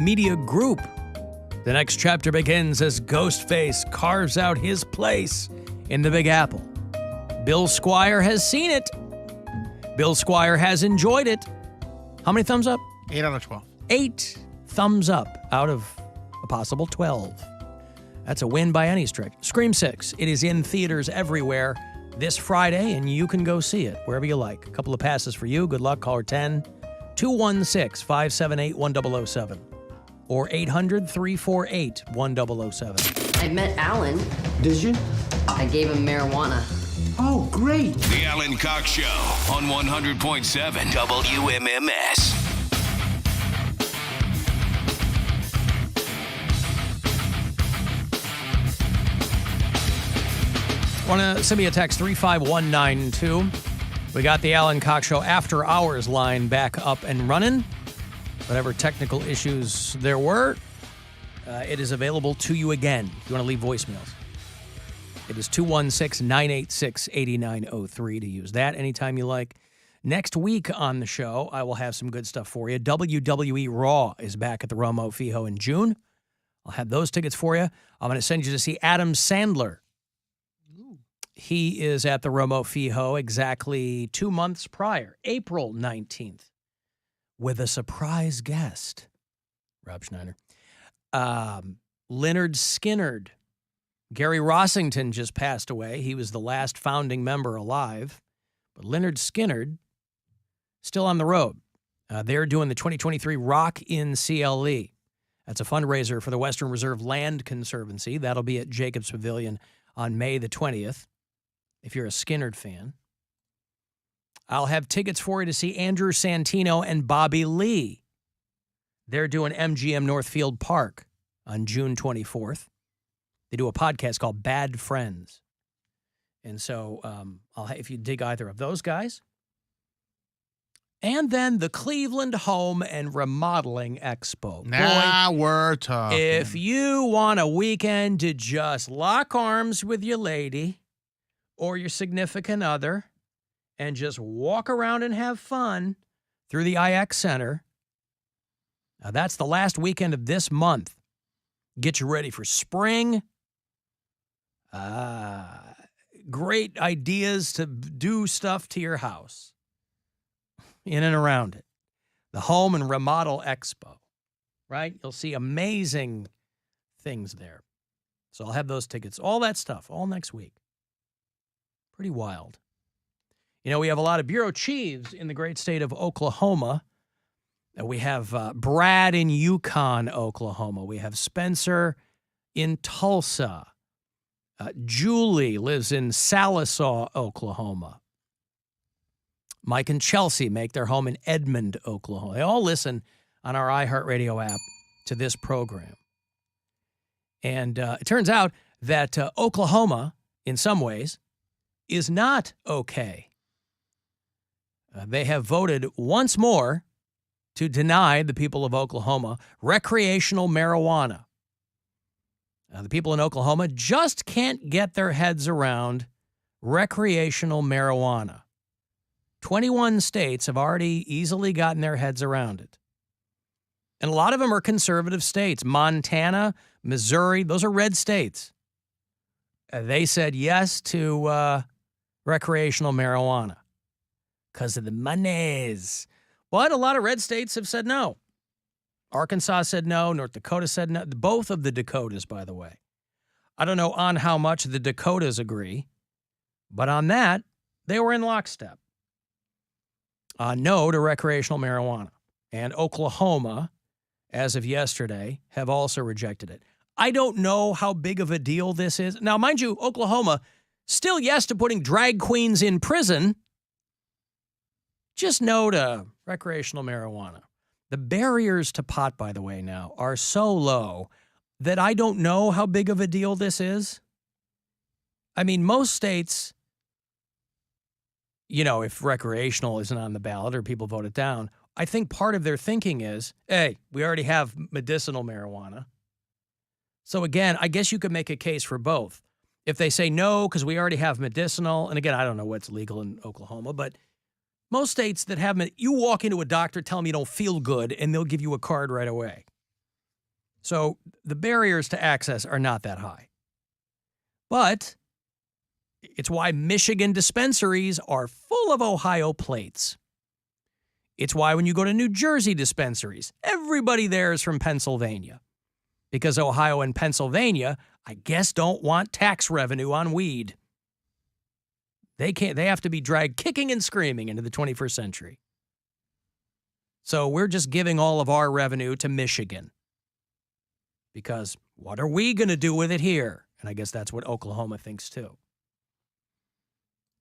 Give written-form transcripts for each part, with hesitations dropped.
Media Group. The next chapter begins as Ghostface carves out his place in the Big Apple. Bill Squire has seen it. Bill Squire has enjoyed it. How many thumbs up? 8 out of 12. 8 thumbs up out of a possible 12. That's a win by any stretch. Scream 6. It is in theaters everywhere this Friday, and you can go see it wherever you like. A couple of passes for you. Good luck. Caller 10 216 578 1007 or 800-348-1007. I met Alan. Did you? I gave him marijuana. Oh, great. The Alan Cox Show on 100.7 WMMS. Want to send me a text, 35192. We got the Alan Cox Show After Hours line back up and running. Whatever technical issues there were, it is available to you again if you want to leave voicemails. It is 216-986-8903 to use that anytime you like. Next week on the show, I will have some good stuff for you. WWE Raw is back at the Romo Fijo in June. I'll have those tickets for you. I'm going to send you to see Adam Sandler. He is at the Romo Fijo exactly 2 months prior, April 19th, with a surprise guest, Rob Schneider. Leonard Skinnard. Gary Rossington just passed away. He was the last founding member alive. But Leonard Skinnard, still on the road. They're doing the 2023 Rock in CLE. That's a fundraiser for the Western Reserve Land Conservancy. That'll be at Jacobs Pavilion on May the 20th, if you're a Skinnard fan. I'll have tickets for you to see Andrew Santino and Bobby Lee. They're doing MGM Northfield Park on June 24th. They do a podcast called Bad Friends. And so if you dig either of those guys. And then the Cleveland Home and Remodeling Expo. Now we're talking. If you want a weekend to just lock arms with your lady or your significant other and just walk around and have fun through the IX Center, that's the last weekend of this month. Get you ready for spring. Great ideas to do stuff to your house in and around it. The Home and Remodel Expo, right? You'll see amazing things there. So I'll have those tickets, all that stuff, all next week. Pretty wild. You know, we have a lot of bureau chiefs in the great state of Oklahoma. We have Brad in Yukon, Oklahoma. We have Spencer in Tulsa. Julie lives in Salisaw, Oklahoma. Mike and Chelsea make their home in Edmond, Oklahoma. They all listen on our iHeartRadio app to this program. And it turns out that Oklahoma, in some ways, is not okay. They have voted once more to deny the people of Oklahoma recreational marijuana. The people in Oklahoma just can't get their heads around recreational marijuana. 21 states have already easily gotten their heads around it. And a lot of them are conservative states. Montana, Missouri, those are red states. They said yes to recreational marijuana because of the monies. But a lot of red states have said no. Arkansas said no. North Dakota said no. Both of the Dakotas, by the way. I don't know on how much the Dakotas agree, but on that, they were in lockstep. No to recreational marijuana. And Oklahoma, as of yesterday, have also rejected it. I don't know how big of a deal this is. Now, mind you, Oklahoma, still yes to putting drag queens in prison. Just no to recreational marijuana. The barriers to pot, by the way, now are so low that I don't know how big of a deal this is. I mean, most states, you know, if recreational isn't on the ballot or people vote it down, I think part of their thinking is, hey, we already have medicinal marijuana. So again, I guess you could make a case for both. If they say no, because we already have medicinal, and again, I don't know what's legal in Oklahoma, but most states that have, you walk into a doctor, tell them you don't feel good, and they'll give you a card right away. So the barriers to access are not that high. But it's why Michigan dispensaries are full of Ohio plates. It's why when you go to New Jersey dispensaries, everybody there is from Pennsylvania. Because Ohio and Pennsylvania, I guess, don't want tax revenue on weed. They have to be dragged kicking and screaming into the 21st century. So we're just giving all of our revenue to Michigan. Because what are we going to do with it here? And I guess that's what Oklahoma thinks too.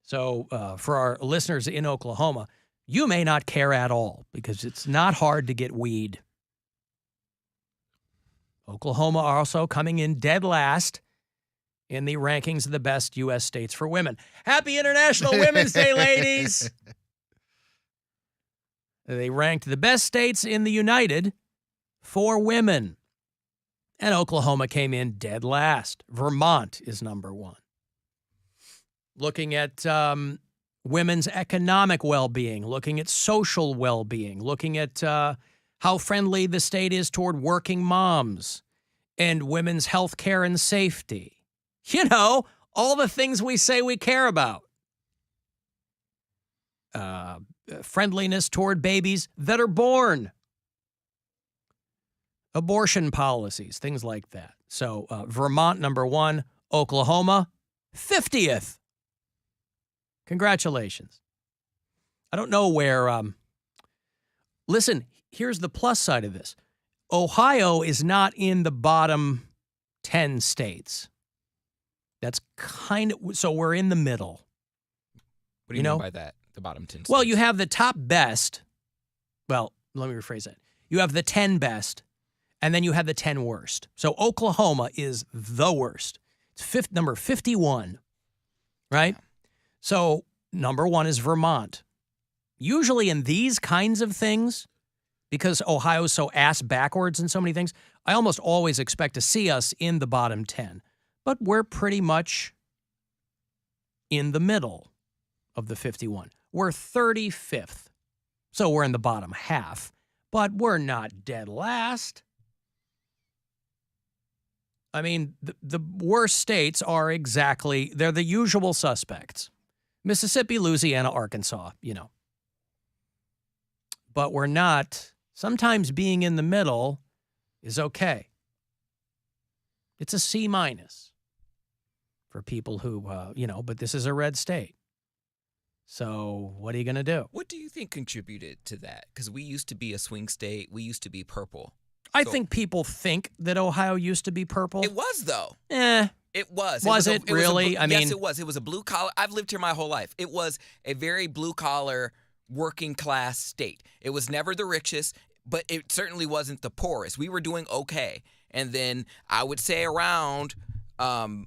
So for our listeners in Oklahoma, you may not care at all because it's not hard to get weed. Oklahoma also coming in dead last in the rankings of the best U.S. states for women. Happy International Women's Day, ladies! They ranked the best states in the United for women. And Oklahoma came in dead last. Vermont is number one. Looking at women's economic well-being, looking at social well-being, looking at how friendly the state is toward working moms and women's health care and safety. You know, all the things we say we care about. Friendliness toward babies that are born. Abortion policies, things like that. So Vermont, number one. Oklahoma, 50th. Congratulations. I don't know where... listen, here's the plus side of this. Ohio is not in the bottom 10 states. That's kind of... So we're in the middle. What do you mean by that? The bottom 10 states? Well, you have the top best. Well, let me rephrase that. You have the 10 best, and then you have the 10 worst. So Oklahoma is the worst. It's number 51, right? Yeah. So number one is Vermont. Usually in these kinds of things, because Ohio's so ass backwards in so many things, I almost always expect to see us in the bottom 10. But we're pretty much in the middle of the 51. We're 35th. So we're in the bottom half, but we're not dead last. I mean, the worst states are they're the usual suspects. Mississippi, Louisiana, Arkansas, you know. But we're not. Sometimes being in the middle is okay. It's a C- for people who, but this is a red state. So what are you going to do? What do you think contributed to that? Because we used to be a swing state. We used to be purple. I think people think that Ohio used to be purple. It was, though. It was. Was it really? Yes, it was. It was a blue collar. I've lived here my whole life. It was a very blue collar, working class state. It was never the richest, but it certainly wasn't the poorest. We were doing okay. And then I would say around my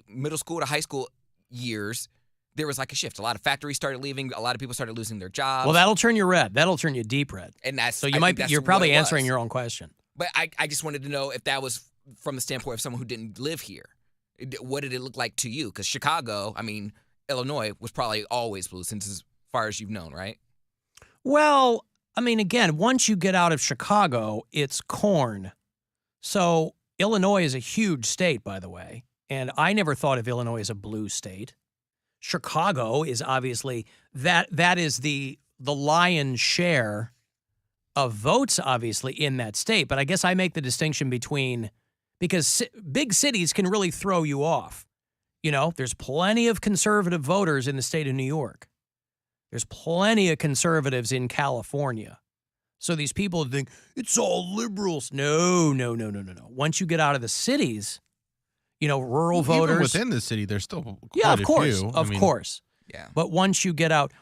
middle school to high school years, there was like a shift. A lot of factories started leaving. A lot of people started losing their jobs. Well, that'll turn you red. That'll turn you deep red. And that's so you're probably answering your own question. But I just wanted to know if that was from the standpoint of someone who didn't live here. What did it look like to you? Because Chicago, Illinois was probably always blue since as far as you've known, right? Well, again, once you get out of Chicago, it's corn. So Illinois is a huge state, by the way. And I never thought of Illinois as a blue state. Chicago is obviously that is the lion's share of votes, obviously, in that state. But I guess I make the distinction because big cities can really throw you off. You know, there's plenty of conservative voters in the state of New York. There's plenty of conservatives in California. So these people think it's all liberals. No. Once you get out of the cities, rural voters. Even within the city, there's still quite of course, a few. Of course. Yeah. But once you get out,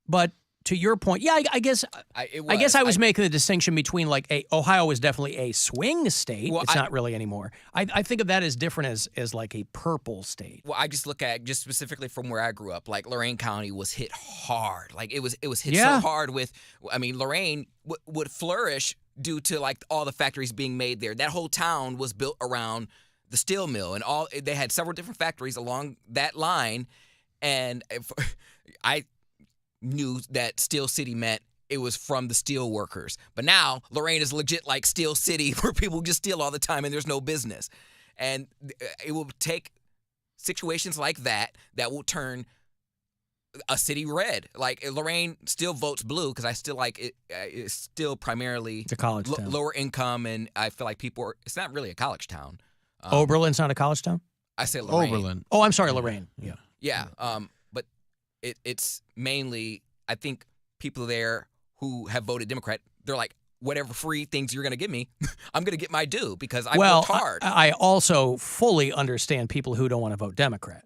but to your point, yeah, I guess I was making the distinction between Ohio is definitely a swing state. Well, it's not really anymore. I think of that as different as like a purple state. Well, I just look at just specifically from where I grew up. Like Lorain County was hit hard. Like it was hit so hard with. Lorain would flourish due to like all the factories being made there. That whole town was built around the steel mill, and they had several different factories along that line, and I knew that Steel City meant it was from the steel workers. But now Lorain is legit like Steel City where people just steal all the time and there's no business. And it will take situations like that will turn a city red. Like Lorain still votes blue because I still like it. It's still primarily It's a college town. lower income, and I feel like people are. It's not really a college town. Oberlin's not a college town? I say Lorain. Oberlin. Oh, I'm sorry, Lorraine. Yeah. Yeah. But it's mainly I think people there who have voted Democrat. They're like, whatever free things you're going to give me, I'm going to get my due because I worked hard. I also fully understand people who don't want to vote Democrat.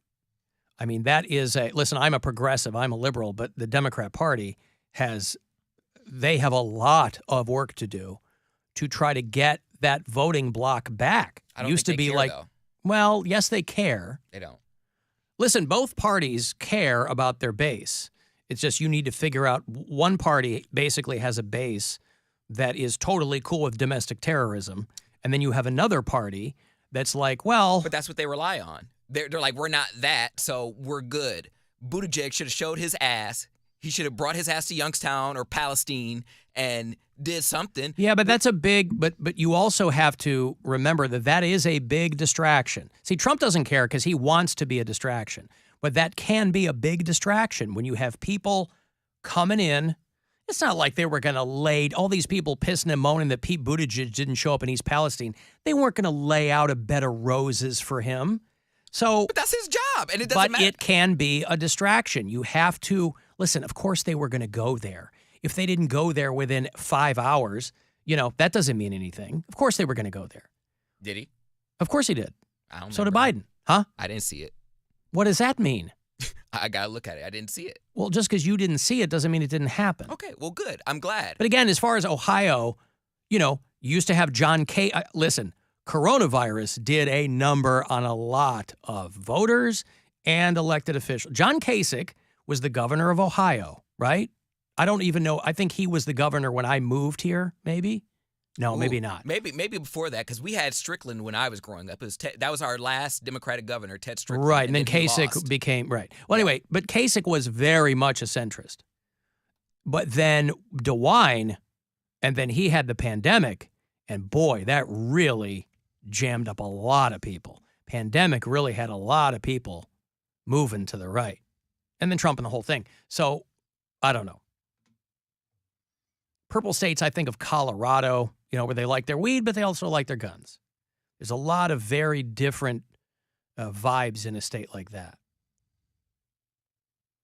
I mean, that is listen, I'm a progressive, I'm a liberal, but the Democrat Party they have a lot of work to do to try to get that voting block back. I don't Used think to they be care, like, though. well, yes, they care. They don't. Listen, both parties care about their base. It's just you need to figure out one party basically has a base that is totally cool with domestic terrorism, and then you have another party that's like, well, But that's what they rely on. They're like, we're not that, so we're good. Buttigieg should have showed his ass. He should have brought his ass to Youngstown or Palestine and did something. yeah, but that's a big, but you also have to remember that is a big distraction. See, Trump doesn't care because he wants to be a distraction, but that can be a big distraction when you have people coming in. It's not like they were going to lay all these people pissing and moaning that Pete Buttigieg didn't show up in East Palestine. They weren't going to lay out a bed of roses for him. So, But that's his job, and it doesn't but matter. it can be a distraction. You have to listen. Of course, they were going to go there. If they didn't go there within 5 hours, that doesn't mean anything. Of course, they were going to go there. Did he? Of course, he did. I don't So did remember. Biden, huh? I didn't see it. What does that mean? I got to look at it. I didn't see it. Well, just because you didn't see it doesn't mean it didn't happen. Okay, well, good. I'm glad. But again, as far as Ohio, you used to have John listen, coronavirus did a number on a lot of voters and elected officials. John Kasich was the governor of Ohio, right? I don't even know. I think he was the governor when I moved here, maybe. No, maybe Ooh, not. Maybe before that, because we had Strickland when I was growing up. That was our last Democratic governor, Ted Strickland. Right, and then he Kasich lost. became, right. Well, anyway, but Kasich was very much a centrist. But then DeWine, and then he had the pandemic, and boy, that really jammed up a lot of people. Pandemic really had a lot of people moving to the right. And then Trump and the whole thing. So, I don't know. Purple states, I think of Colorado, where they like their weed, but they also like their guns. There's a lot of very different vibes in a state like that.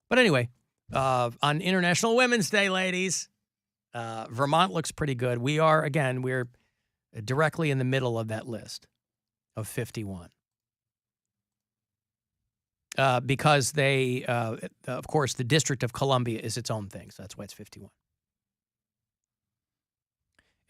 But anyway, on International Women's Day, ladies, Vermont looks pretty good. We're directly in the middle of that list of 51. Because they, of course, the District of Columbia is its own thing, so that's why it's 51.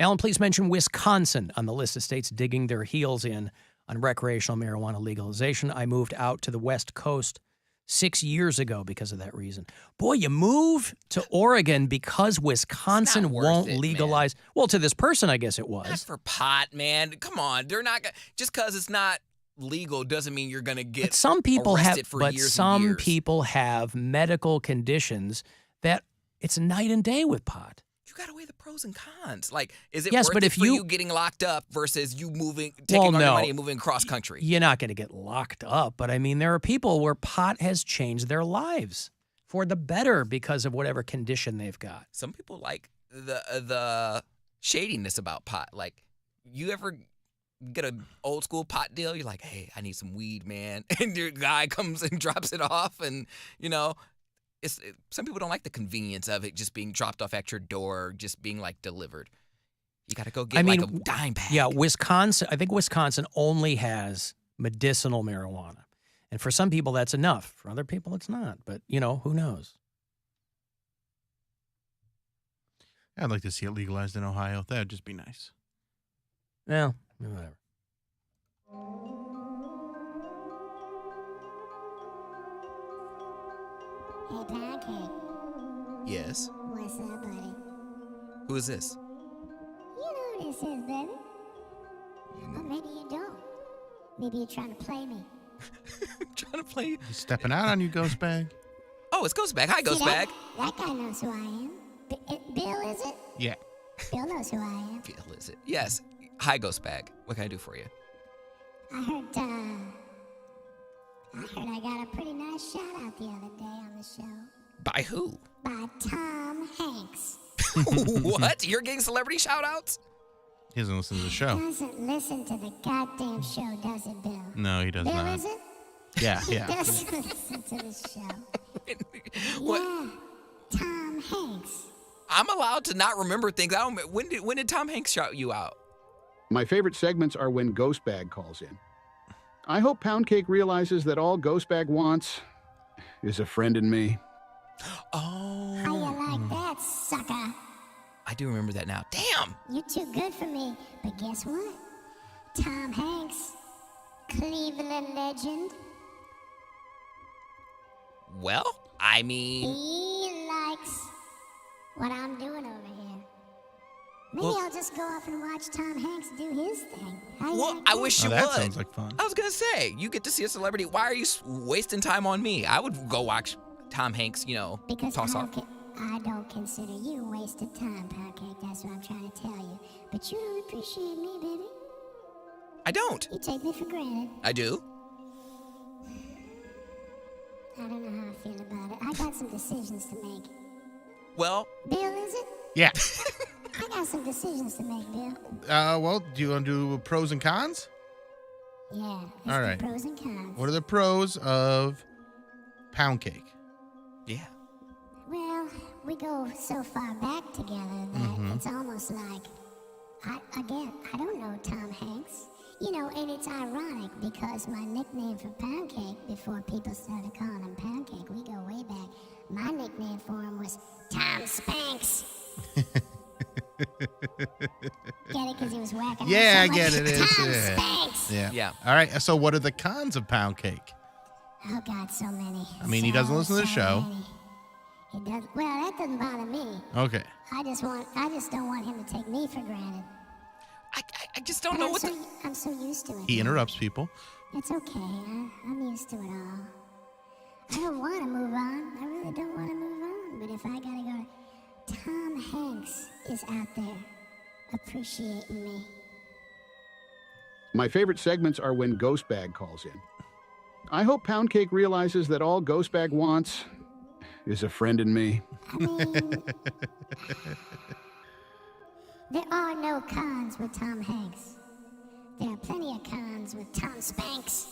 Alan, please mention Wisconsin on the list of states digging their heels in on recreational marijuana legalization. I moved out to the West Coast 6 years ago because of that reason. Boy, you move to Oregon because Wisconsin worth won't it, legalize. man. Well, to this person, I guess it Not was. for pot, man. Come on. They're not just because it's not legal doesn't mean you're going to get But some people arrested for years and some years. people have medical conditions that it's night and day with pot. You got to weigh the pros and cons. Like, is it Yes, worth but it if for you- you getting locked up versus you taking Well, all your no. money and moving cross country? You're not going to get locked up, but I mean, there are people where pot has changed their lives for the better because of whatever condition they've got. Some people like the shadiness about pot. Like, you ever get an old school pot deal? You're like, hey, I need some weed, man. And your guy comes and drops it off, and some people don't like the convenience of it just being dropped off at your door, just being like delivered. You got to go get like a dime bag. Yeah, I think Wisconsin only has medicinal marijuana. And for some people, that's enough. For other people, it's not. But, who knows? I'd like to see it legalized in Ohio. That'd just be nice. Well, whatever. Hey, Pancake. Yes. What's up, buddy? Who is this? You know who this is, baby. Or maybe you don't. Maybe you're trying to play me. Trying to play you. He's stepping out on you, Ghost Bag. Oh, it's Ghostbag. Hi, See, Ghostbag. that guy knows who I am. Bill, is it? Yeah. Bill knows who I am. Bill, is it? Yes. Hi, Ghost Bag. What can I do for you? I heard I got a pretty nice shout out the other day on the show By who? by Tom Hanks. What? You're getting celebrity shout outs? He doesn't listen to the show. Doesn't listen to the goddamn show, does it, Bill? No, he does Bill, not. is it? Yeah, He yeah. doesn't listen to the show. What? Yeah, Tom Hanks. I'm allowed to not remember things. I don't. When did Tom Hanks shout you out? My favorite segments are when Ghostbag calls in. I hope Pound Cake realizes that all Ghostbag wants is a friend in me. Oh. How you like that, sucker? I do remember that now. Damn. You're too good for me. But guess what? Tom Hanks, Cleveland legend, Well, I mean, he likes what I'm doing over here. Maybe Well- I'll just go off and watch Tom Hanks do his thing. How you well, like I that? wish Oh, you that would. sounds like fun. I was gonna say, you get to see a celebrity. Why are you wasting time on me? I would go watch Tom Hanks. Because toss off. I don't consider you wasted time, Pound Cake. That's what I'm trying to tell you. But you don't appreciate me, baby. I don't. You take me for granted. I do. I don't know how I feel about it. I got some decisions to make. Well, Bill, is it? Yeah. I got some decisions to make, Bill. Well, do you want to do pros and cons? Yeah. All Let's do right. pros and cons. What are the pros of Pound Cake? yeah. Well, we go so far back together that it's almost like, I don't know Tom Hanks. And it's ironic because my nickname for Pound Cake, before people started calling him Pound Cake, we go way back. My nickname for him was Tom Spanks. Get it? Because he was whacking out Yeah, so I get much. it. It's, Tom yeah. Spanks. Yeah. Yeah. All right. So, what are the cons of Pound Cake? Oh, God, so many. I mean, he doesn't listen to the show. Many. He does. Well, that doesn't bother me. Okay. I just don't want him to take me for granted. I just don't But know I'm what so, the. I'm so used to it. He interrupts people. It's okay. I'm used to it all. I don't want to move on. I really don't want to move on. But if I gotta go, Tom Hanks is out there appreciating me. My favorite segments are when Ghostbag calls in. I hope Pound Cake realizes that all Ghostbag wants is a friend in me. I mean, there are no cons with Tom Hanks. There are plenty of cons with Tom Spanks.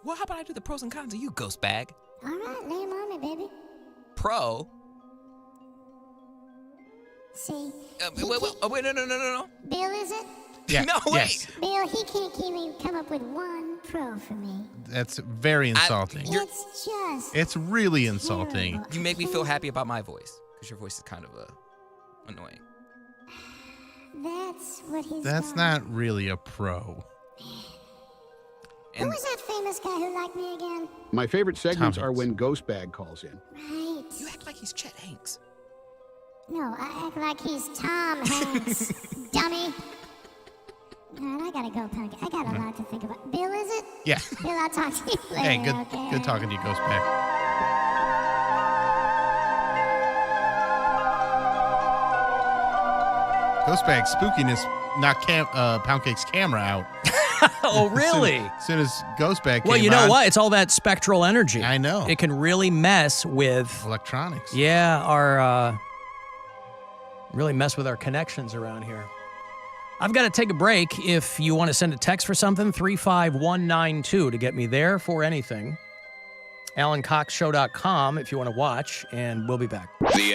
Well, how about I do the pros and cons of you, Ghost Bag? All right, lay 'em on me, baby. Pro. See, Wait, no. Bill, is it? Yeah. No, wait. Yes. Bill, he can't even come up with one pro for me. That's very insulting. It's just It's really insulting. terrible. You make me feel happy about my voice because your voice is kind of annoying. That's what he's That's done. not really a pro. Who And was that famous guy who liked me again? My favorite segments Tom are Hanks. when Ghostbag calls in. Right. you act like he's Chet Hanks. No, I act like he's Tom Hanks, dummy. All right, I gotta go, Punk. I got a lot to think about. Bill, is it? Yeah. Bill, I'll talk to you later. Hey, good okay? good talking to you, Ghostbag. Ghostbag spookiness knocked Pound Cake's camera out. Oh, really? As soon as Ghostbag came Well, you know on, what? It's all that spectral energy. I know. It can really mess with, Electronics. really mess with our connections around here. I've got to take a break. If you want to send a text for something, 35192 to get me there for anything. AlanCoxShow.com if you want to watch, and we'll be back. The